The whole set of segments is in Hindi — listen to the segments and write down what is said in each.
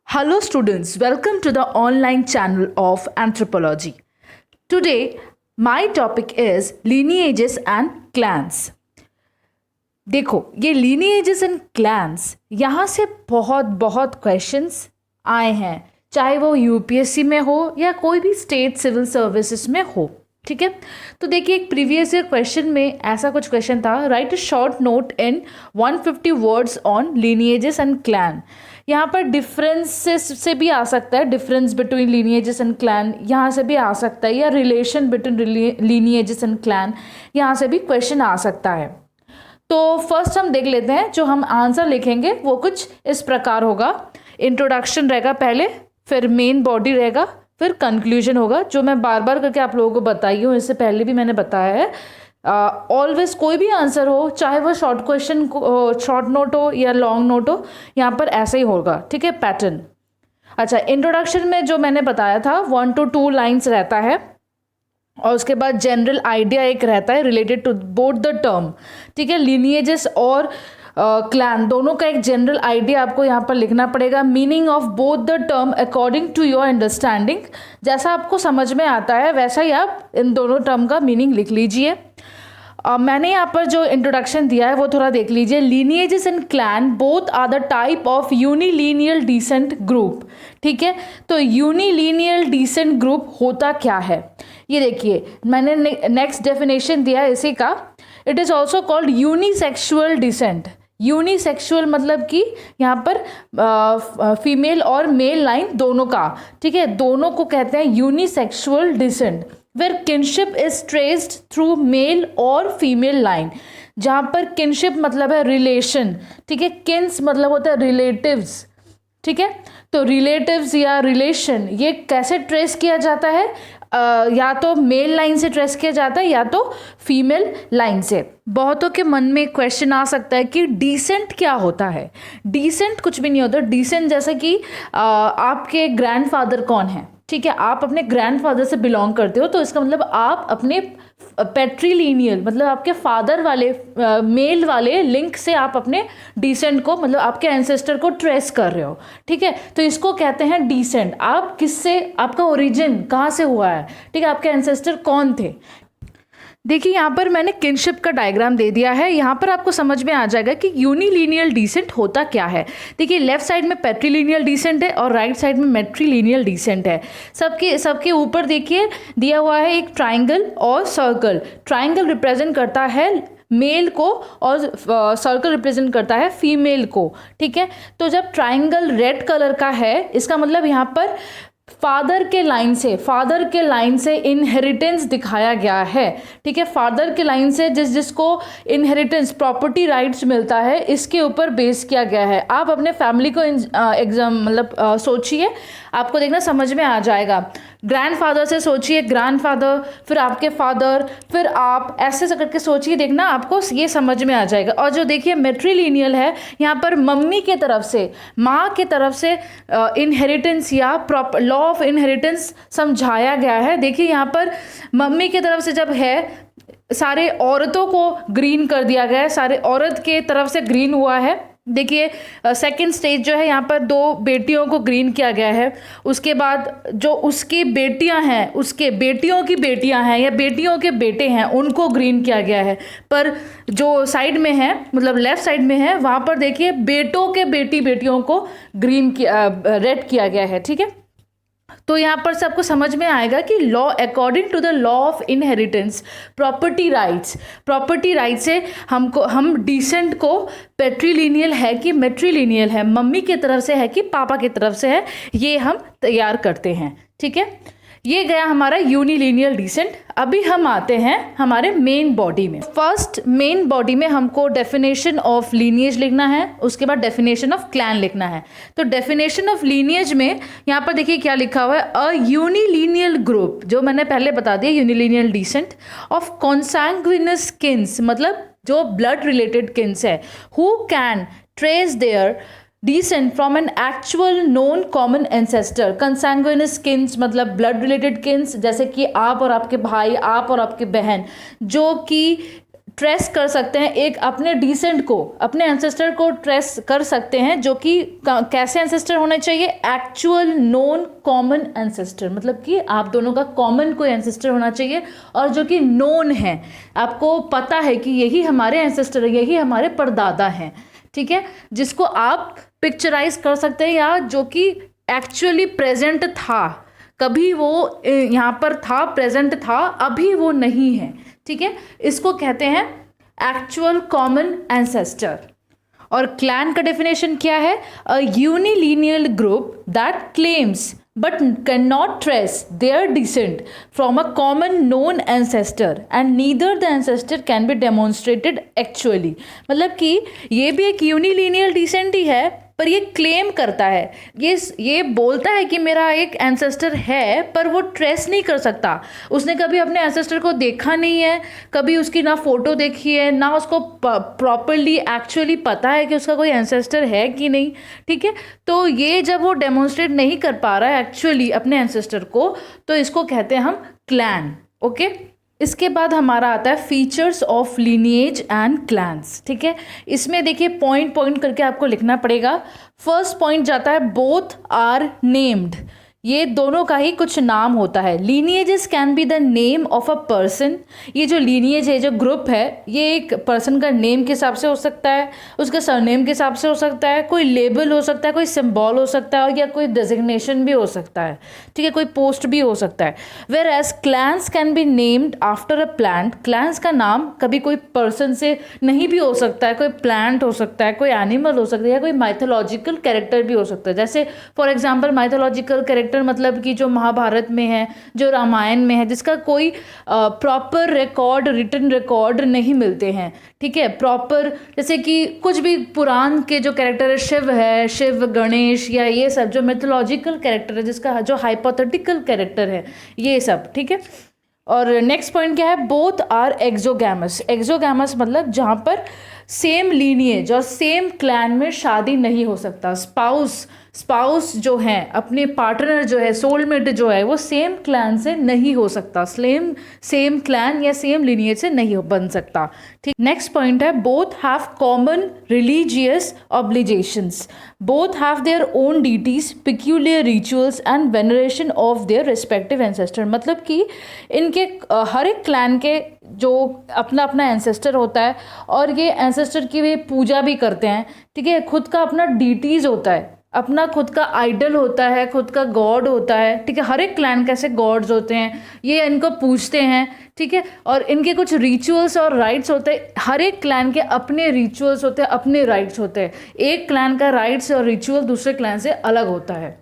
Hello students, welcome to the online channel of anthropology. Today my topic is lineages and clans. देखो ये lineages and clans यहाँ से बहुत क्वेश्चंस आए हैं, चाहे वो यूपीएससी में हो या कोई भी स्टेट सिविल सर्विसेज में हो. ठीक है, तो देखिए एक प्रीवियस ईयर क्वेश्चन में ऐसा कुछ क्वेश्चन था, right a short note in 150 words on lineages and clan. यहाँ पर डिफरेंसेस से भी आ सकता है, difference between lineages and clan यहाँ से भी आ सकता है, या relation between lineages and clan यहाँ से भी क्वेश्चन आ सकता है. तो फर्स्ट हम देख लेते हैं, जो हम आंसर लिखेंगे वो कुछ इस प्रकार होगा. इंट्रोडक्शन रहेगा पहले, फिर मेन बॉडी रहेगा, फिर कंक्लूजन होगा, जो मैं बार बार करके आप लोगों को बताई हूँ, इससे पहले भी मैंने बताया है. ऑलवेज कोई भी आंसर हो, चाहे वो शॉर्ट क्वेश्चन शॉर्ट नोट हो या लॉन्ग नोट हो, यहाँ पर ऐसा ही होगा. ठीक है, पैटर्न. अच्छा, इंट्रोडक्शन में जो मैंने बताया था 1 to 2 लाइन्स रहता है, और उसके बाद जनरल आइडिया एक रहता है related to both the term. ठीक है, लिनिएजेस और क्लैन दोनों का एक जनरल आइडिया आपको यहाँ पर लिखना पड़ेगा. Meaning of both the term according to your understanding, जैसा आपको समझ में आता है वैसा ही आप इन दोनों टर्म का मीनिंग लिख लीजिए. मैंने यहाँ पर जो इंट्रोडक्शन दिया है वो थोड़ा देख लीजिए. Lineages and clan both are the type of unilineal descent group. ठीक है, तो यूनिलीनियल डिसेंट ग्रुप होता क्या है ये देखिए, मैंने नेक्स्ट डेफिनेशन दिया है इसी का. It is also called unisexual descent. Unisexual मतलब कि यहाँ पर फीमेल और मेल लाइन दोनों का, ठीक है, दोनों को कहते हैं unisexual descent. Where kinship is traced through male और फीमेल लाइन, जहाँ पर किनशिप मतलब है रिलेशन. ठीक है, किन्स मतलब होता है रिलेटिव्स. ठीक है, तो रिलेटिव्स या रिलेशन ये कैसे ट्रेस किया जाता है, या तो मेल लाइन से ट्रेस किया जाता है या तो फीमेल लाइन से. बहुतों के मन में क्वेश्चन आ सकता है कि डिसेंट क्या होता है. डिसेंट कुछ भी नहीं होता. डिसेंट जैसे कि आपके ग्रैंडफादर कौन है, ठीक है, आप अपने ग्रैंडफादर से बिलोंग करते हो, तो इसका मतलब आप अपने पैट्रीलिनियल मतलब आपके फादर वाले मेल वाले लिंक से आप अपने डिसेंट को मतलब आपके एंसेस्टर को ट्रेस कर रहे हो. ठीक है, तो इसको कहते हैं डिसेंट. आप किससे, आपका ओरिजिन कहाँ से हुआ है, ठीक है, आपके एंसेस्टर कौन थे. देखिए यहाँ पर मैंने किनशिप का डायग्राम दे दिया है, यहाँ पर आपको समझ में आ जाएगा कि यूनिलीनियल डिसेंट होता क्या है. देखिए लेफ्ट साइड में पैट्रीलिनियल डिसेंट है और राइट साइड में मैट्रीलिनियल डिसेंट है. सबके ऊपर देखिए दिया हुआ है एक ट्राइंगल और सर्कल. ट्राइंगल रिप्रेजेंट करता है मेल को और सर्कल रिप्रेजेंट करता है फीमेल को. ठीक है, तो जब ट्राइंगल रेड कलर का है, इसका मतलब यहाँ पर फादर के लाइन से इनहेरिटेंस दिखाया गया है. ठीक है, फादर के लाइन से जिसको इनहेरिटेंस प्रॉपर्टी राइट्स मिलता है, इसके ऊपर बेस किया गया है. आप अपने फैमिली को एग्जाम मतलब सोचिए, आपको देखना समझ में आ जाएगा. ग्रैंडफादर से सोचिए, ग्रैंडफादर, फिर आपके फादर, फिर आप, ऐसे करके सोचिए, देखना आपको ये समझ में आ जाएगा. और जो देखिए मैट्रीलिनियल है, यहाँ पर मम्मी के तरफ से, माँ के तरफ से इनहेरिटेंस या लॉ ऑफ इनहेरिटेंस समझाया गया है. देखिए यहाँ पर मम्मी की तरफ से जब है, सारे औरतों को ग्रीन कर दिया गया है, सारे औरत के तरफ से ग्रीन हुआ है. देखिए सेकंड स्टेज जो है, यहाँ पर 2 बेटियों को ग्रीन किया गया है. उसके बाद जो उसकी बेटियां हैं, उसके बेटियों की बेटियां हैं या बेटियों के बेटे हैं, उनको ग्रीन किया गया है. पर जो साइड में है मतलब लेफ्ट साइड में है, वहाँ पर देखिए बेटों के बेटियों को ग्रीन किया, रेड किया गया है. ठीक है, तो यहाँ पर से आपको समझ में आएगा कि law according to the law of inheritance property rights से हम डिसेंट को पैट्रीलिनियल है कि मैट्रीलिनियल है, मम्मी की तरफ से है कि पापा की तरफ से है, ये हम तैयार करते हैं. ठीक है, ये गया हमारा यूनिलीनियल डिसेंट. अभी हम आते हैं हमारे मेन बॉडी में. फर्स्ट मेन बॉडी में हमको डेफिनेशन ऑफ लीनिएज लिखना है, उसके बाद डेफिनेशन ऑफ क्लैन लिखना है. तो डेफिनेशन ऑफ लीनिएज में यहाँ पर देखिए क्या लिखा हुआ है, अ यूनिलीनियल ग्रुप, जो मैंने पहले बता दिया unilineal descent of consanguineous kins, मतलब जो ब्लड रिलेटेड किन्स है, who can trace their descent from an actual known common ancestor. consanguineous kins मतलब blood related kins, जैसे कि आप और आपके भाई, आप और आपके बहन, जो कि ट्रेस कर सकते हैं एक अपने डिसेंट को, अपने एंसेस्टर को ट्रेस कर सकते हैं, जो कि कैसे एंसेस्टर होने चाहिए, एक्चुअल नोन कॉमन एंसेस्टर, मतलब कि आप दोनों का कॉमन कोई एंसेस्टर होना चाहिए और जो कि नोन है, आपको पता है कि यही हमारे एंसेस्टर है, यही हमारे परदादा हैं, ठीक है, जिसको आप पिक्चराइज कर सकते हैं, या जो कि एक्चुअली प्रेजेंट था, कभी वो यहाँ पर था, प्रेजेंट था, अभी वो नहीं है, ठीक है, इसको कहते हैं एक्चुअल कॉमन एंसेस्टर। और क्लैन का डेफिनेशन क्या है, a unilineal group that claims but cannot trace their descent from a common known ancestor and neither the ancestor can be demonstrated actually। मतलब कि ये भी एक यूनिलीनियर डिसेंट ही है, पर ये क्लेम करता है, ये बोलता है कि मेरा एक एंसेस्टर है, पर वो ट्रेस नहीं कर सकता, उसने कभी अपने एंसेस्टर को देखा नहीं है, कभी उसकी ना फोटो देखी है, ना उसको प्रॉपरली एक्चुअली पता है कि उसका कोई एंसेस्टर है कि नहीं, ठीक है। तो ये जब वो डेमोन्स्ट्रेट नहीं कर पा रहा है एक्चुअली अपने एंसेस्टर को, तो इसको कहते हैं हम क्लैन, ओके। इसके बाद हमारा आता है features of lineage and clans, ठीक है। इसमें देखिए पॉइंट पॉइंट करके आपको लिखना पड़ेगा। फर्स्ट पॉइंट जाता है बोथ आर नेम्ड, ये दोनों का ही कुछ नाम होता है। Lineages can be the name of a person, ये जो लीनिएज है, जो ग्रुप है, ये एक पर्सन का नेम के हिसाब से हो सकता है, उसके सरनेम के हिसाब से हो सकता है, कोई लेबल हो सकता है, कोई सिंबल हो सकता है, या कोई डेजिग्नेशन भी हो सकता है, ठीक है, कोई पोस्ट भी हो सकता है। Whereas clans can be named after a plant, clans का नाम कभी कोई पर्सन से नहीं भी हो सकता है, कोई प्लांट हो सकता है, कोई एनिमल हो सकता है, या कोई माइथोलॉजिकल कैरेक्टर भी हो सकता है। जैसे फॉर एग्जाम्पल माइथोलॉजिकल कैरेक्टर मतलब कि जो महाभारत में है, जो रामायण में है, जिसका कोई प्रॉपर रिकॉर्ड, रिटन रिकॉर्ड नहीं मिलते हैं, ठीक है, प्रॉपर, जैसे कि कुछ भी पुराण के जो कैरेक्टर है, शिव, गणेश, या ये सब जो मिथोलॉजिकल कैरेक्टर है, जिसका जो हाइपोथेटिकल कैरेक्टर है, ये सब, ठीक है। और नेक्स्ट पॉइंट क्या है, बोथ आर एक्सोगैमस, एक्सोगैमस मतलब जहाँ पर सेम लीनिएज और सेम क्लैन में शादी नहीं हो सकता, स्पाउस जो है, अपने पार्टनर जो है, सोलमेट जो है, वो सेम क्लैन से नहीं हो सकता, सेम क्लैन या सेम लीनिएज से नहीं बन सकता, ठीक। नेक्स्ट पॉइंट है both have common religious obligations, both have their own deities, peculiar rituals and veneration of their respective ancestor, मतलब कि इनके हर एक क्लैन के जो अपना अपना एंसेस्टर होता है, और ये एंसेस्टर की वे पूजा भी करते हैं, ठीक है, खुद का अपना डीटीज होता है, अपना खुद का आइडल होता है, खुद का गॉड होता है, ठीक है, हर एक क्लैन के ऐसे गॉड्स होते हैं, ये इनको पूजते हैं, ठीक है, और इनके कुछ रिचुअल्स और राइट्स होते हैं, हर एक क्लैन के अपने रिचुअल्स होते हैं, अपने राइट्स होते हैं, एक क्लैन का राइट्स और रिचुअल दूसरे क्लैन से अलग होता है।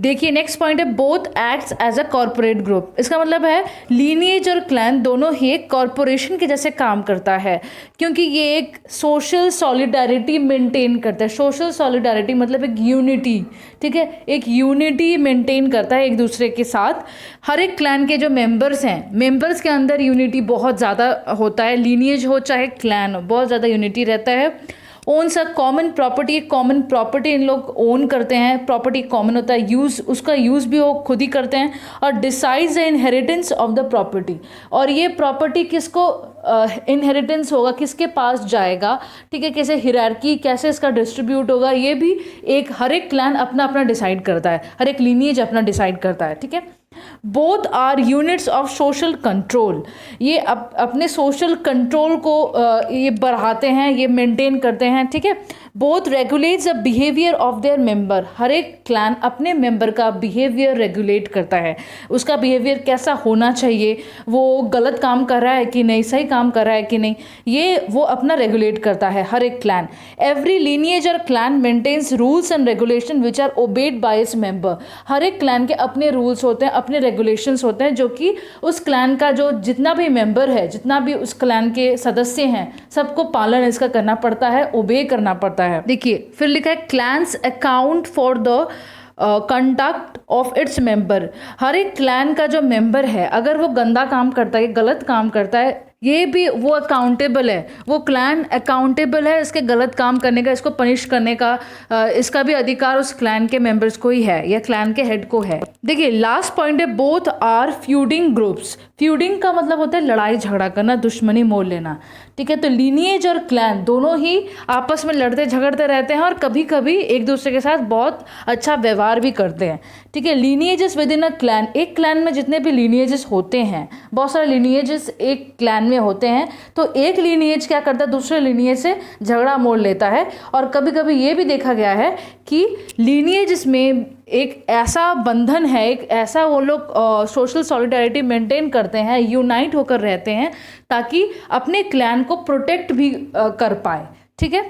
देखिए नेक्स्ट पॉइंट है both acts as a corporate group, इसका मतलब है लीनिएज और क्लैन दोनों ही एक कॉर्पोरेशन के जैसे काम करता है, क्योंकि ये एक सोशल सॉलिडारिटी मेंटेन करता है। सोशल सॉलिडारिटी मतलब एक यूनिटी, ठीक है, एक यूनिटी मेंटेन करता है एक दूसरे के साथ। हर एक क्लैन के जो मेंबर्स हैं, मेंबर्स के अंदर यूनिटी बहुत ज़्यादा होता है, लीनिएज हो चाहे क्लैन हो, बहुत ज़्यादा यूनिटी रहता है। ओन्स अ कॉमन प्रॉपर्टी, एक कॉमन प्रॉपर्टी इन लोग ओन करते हैं, प्रॉपर्टी कॉमन होता है, यूज़, उसका यूज़ भी वो खुद ही करते हैं, और decides the inheritance of the property, और ये प्रॉपर्टी किसको इनहेरिटेंस होगा, किसके पास जाएगा, ठीक है, कैसे हिरार्की, कैसे इसका डिस्ट्रीब्यूट होगा, ये भी एक हर एक क्लैन अपना अपना डिसाइड करता है, हर एक लीनिएज अपना डिसाइड करता है, ठीक है। Both are units of social control, ये अपने सोशल कंट्रोल को ये बढ़ाते हैं, ये मेंटेन करते हैं, ठीक है। Both regulates the behaviour of their member, हर एक क्लैन अपने मेंबर का बिहेवियर रेगुलेट करता है, उसका बिहेवियर कैसा होना चाहिए, वो गलत काम कर रहा है कि नहीं, सही काम कर रहा है कि नहीं, ये वो अपना रेगुलेट करता है हर एक क्लैन। एवरी लीनिएज और clan maintains rules and regulation which are obeyed by its member, हर एक क्लैन के अपने रूल्स होते हैं, अपने रेगुलेशंस होते हैं, जो कि उस क्लैन का जो जितना भी मेंबर है, जितना भी उस क्लैन के सदस्य हैं, सबको पालन इसका करना पड़ता है, ओबे करना पड़ता है। देखिए फिर लिखा है clans account for the conduct of its member, हर एक क्लैन का जो मेंबर है अगर वो गंदा काम करता है, गलत काम करता है, ये भी वो अकाउंटेबल है, वो क्लैन अकाउंटेबल है इसके गलत काम करने का, इसको पनिश करने का, इसका भी अधिकार उस क्लैन के मेंबर्स को ही है या क्लैन के हेड को है। देखिए लास्ट पॉइंट है बोथ आर फ्यूडिंग ग्रुप्स, फ्यूडिंग का मतलब होता है लड़ाई झगड़ा करना, दुश्मनी मोल लेना, ठीक है। तो लीनिएज और क्लैन दोनों ही आपस में लड़ते झगड़ते रहते हैं और कभी कभी एक दूसरे के साथ बहुत अच्छा व्यवहार भी करते हैं, ठीक है। लीनिएजेस विद इन अ क्लैन, एक क्लैन में जितने भी लीनिएजेस होते हैं, बहुत सारे लीनिएजेस एक क्लैन में होते हैं, तो एक लीनिएज क्या करता है, दूसरे लीनिएज से झगड़ा मोल लेता है। और कभी कभी ये भी देखा गया है कि लीनिएजेस में एक ऐसा बंधन है, एक ऐसा वो लोग सोशल सॉलिडारिटी मेंटेन करते हैं, यूनाइट होकर रहते हैं, ताकि अपने क्लैन को प्रोटेक्ट भी कर पाए, ठीक है।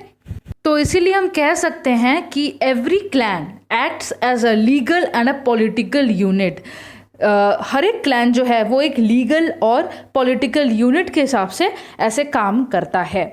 तो इसीलिए हम कह सकते हैं कि every clan acts as a legal and a political unit. हर एक क्लैन जो है वो एक लीगल और पॉलिटिकल यूनिट के हिसाब से ऐसे काम करता है।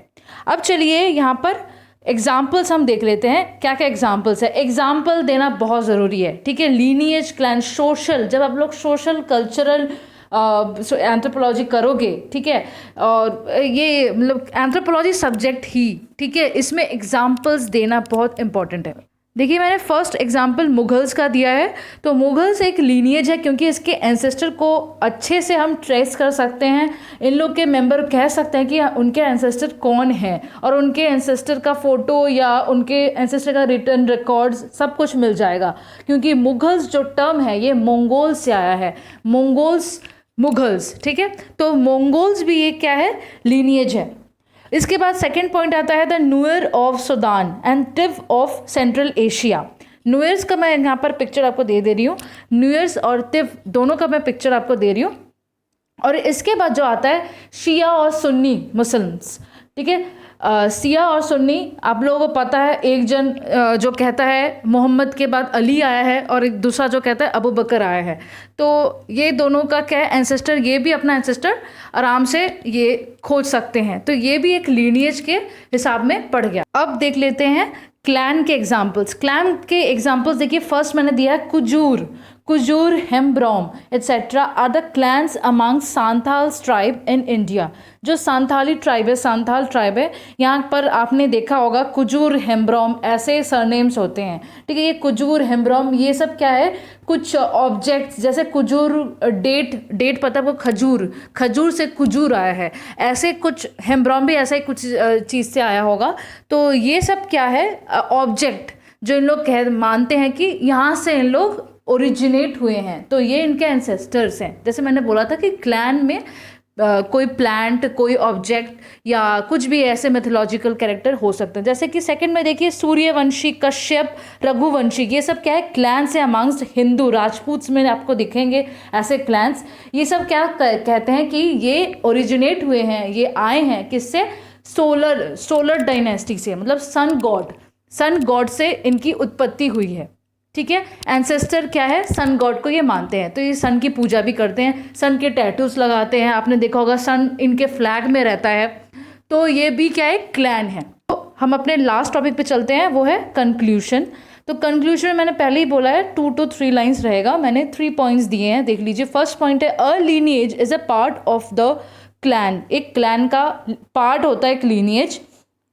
अब चलिए यहाँ पर एग्जाम्पल्स हम देख लेते हैं, क्या क्या एग्जाम्पल्स है। एग्जाम्पल देना बहुत ज़रूरी है, ठीक है। लीनिएज, क्लैन, सोशल, जब आप लोग सोशल कल्चरल एंथ्रोपोलॉजी करोगे, ठीक है, और ये मतलब एंथ्रोपोलॉजी सब्जेक्ट ही, ठीक है, इसमें एग्जाम्पल्स देना बहुत इंपॉर्टेंट है। देखिए मैंने फर्स्ट एग्जाम्पल मुगल्स का दिया है, तो मुगल्स एक लीनिएज है क्योंकि इसके एंसेस्टर को अच्छे से हम ट्रेस कर सकते हैं, इन लोग के मेंबर कह सकते हैं कि उनके एंसेस्टर कौन है, और उनके एंसेस्टर का फ़ोटो या उनके एंसेस्टर का रिटर्न रिकॉर्ड्स सब कुछ मिल जाएगा, क्योंकि मुगल्स जो टर्म है ये मंगोल्स से आया है, मुगल्स, ठीक है। तो मंगोल्स भी ये क्या है, लीनिएज है। इसके बाद सेकंड पॉइंट आता है the Nuer of Sudan and Tiv of Central Asia. Nuers का मैं यहाँ पर पिक्चर आपको दे रही हूँ, नुएर्स और टिव दोनों का मैं पिक्चर आपको दे रही हूँ। और इसके बाद जो आता है शिया और सुन्नी मुस्लिम्स, ठीक है। शिया और सुन्नी, आप लोगों को पता है, एक जन जो कहता है मोहम्मद के बाद अली आया है और एक दूसरा जो कहता है अबू बकर आया है। तो ये दोनों का क्या है, एंसेस्टर, ये भी अपना एंसेस्टर आराम से ये खोज सकते हैं, तो ये भी एक लीनिएज के हिसाब में पड़ गया। अब देख लेते हैं क्लैन के एग्जाम्पल्स। क्लैन के एग्जाम्पल्स देखिए, फर्स्ट मैंने दिया है Kujur, Hembrom etcetera are the clans among Santhal tribe in India. जो सांथाली ट्राइब है, सांथाल ट्राइब है, यहाँ पर आपने देखा होगा कुजूर, हेम्ब्रोम ऐसे सरनेम्स होते हैं, ठीक है। ये कुजूर, हेम्ब्रोम ये सब क्या है, कुछ ऑब्जेक्ट्स, जैसे कुजूर डेट पता है, वो खजूर से कुजूर आया है, ऐसे कुछ हेम्ब्रोम भी ऐसा ही कुछ चीज़ से आया होगा। तो ये सब क्या है, ऑब्जेक्ट जो इन लोग मानते हैं कि यहाँ से इन लोग ओरिजिनेट हुए हैं, तो ये इनके एंसेस्टर्स हैं। जैसे मैंने बोला था कि क्लैन में कोई प्लांट, कोई ऑब्जेक्ट या कुछ भी ऐसे मिथोलॉजिकल कैरेक्टर हो सकते हैं। जैसे कि सेकंड में देखिए सूर्यवंशी, कश्यप, रघुवंशी, ये सब क्या है, क्लैन से अमंग्स्ट हिंदू, राजपूत्स में आपको दिखेंगे ऐसे क्लैंस। ये सब क्या कहते हैं कि ये ओरिजिनेट हुए हैं, ये आए हैं किससे, सोलर डायनेस्टी से, मतलब सन गॉड से इनकी उत्पत्ति हुई है, ठीक है। एंसेस्टर क्या है, सन गॉड को ये मानते हैं, तो ये सन की पूजा भी करते हैं, सन के टैटूज लगाते हैं, आपने देखा होगा सन इनके फ्लैग में रहता है। तो ये भी क्या है, क्लैन है। तो हम अपने लास्ट टॉपिक पे चलते हैं, वो है कंक्लूशन। तो कंक्लूशन में मैंने पहले ही बोला है 2 to 3 लाइन्स रहेगा, मैंने 3 पॉइंट्स दिए हैं, देख लीजिए। फर्स्ट पॉइंट है a lineage is a part of the clan. एक क्लैन का पार्ट होता है एक lineage.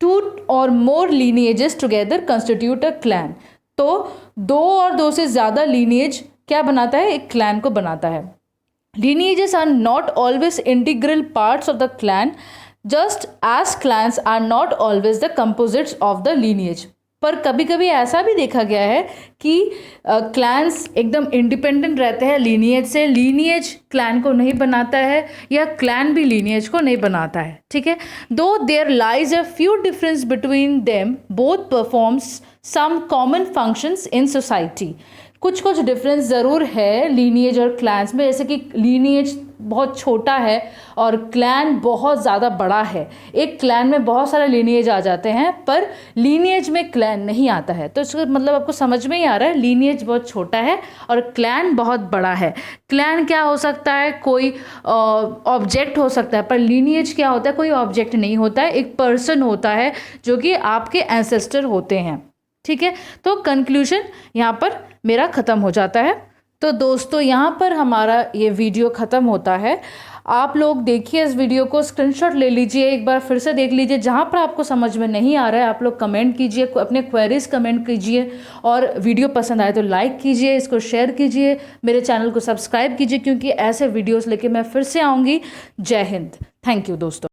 2 or more lineages together constitute a clan। तो 2 और 2 से ज़्यादा लीनिएज क्या बनाता है, एक क्लैन को बनाता है। Lineages are not always integral parts of the clan, just as clans are not always the composites of the lineage। पर कभी कभी ऐसा भी देखा गया है कि क्लैंस एकदम इंडिपेंडेंट रहते हैं लीनिएज से, लीनिएज क्लैन को नहीं बनाता है या क्लैन भी लीनिएज को नहीं बनाता है, ठीक है। Though there lies a few difference between them, both performs some common functions in society. कुछ डिफरेंस ज़रूर है लीनिएज और क्लैंस में, जैसे कि लीनिएज बहुत छोटा है और क्लैन बहुत ज़्यादा बड़ा है। एक क्लैन में बहुत सारे लीनिएज आ जाते हैं पर लीनिएज में क्लैन नहीं आता है। तो इसका मतलब आपको समझ में ही आ रहा है, लीनिएज बहुत छोटा है और क्लैन बहुत बड़ा है। क्लैन क्या हो सकता है, कोई ऑब्जेक्ट हो सकता है, पर लीनिएज क्या होता है, कोई ऑब्जेक्ट नहीं होता है, एक पर्सन होता है जो कि आपके एंसेस्टर होते हैं, ठीक है। तो कंक्लूजन यहाँ पर मेरा ख़त्म हो जाता है। तो दोस्तों यहाँ पर हमारा ये वीडियो ख़त्म होता है। आप लोग देखिए इस वीडियो को, स्क्रीनशॉट ले लीजिए, एक बार फिर से देख लीजिए। जहाँ पर आपको समझ में नहीं आ रहा है आप लोग कमेंट कीजिए, अपने क्वेरीज कमेंट कीजिए, और वीडियो पसंद आए तो लाइक कीजिए, इसको शेयर कीजिए, मेरे चैनल को सब्सक्राइब कीजिए, क्योंकि ऐसे वीडियोस लेके मैं फिर से आऊँगी। जय हिंद। थैंक यू दोस्तों।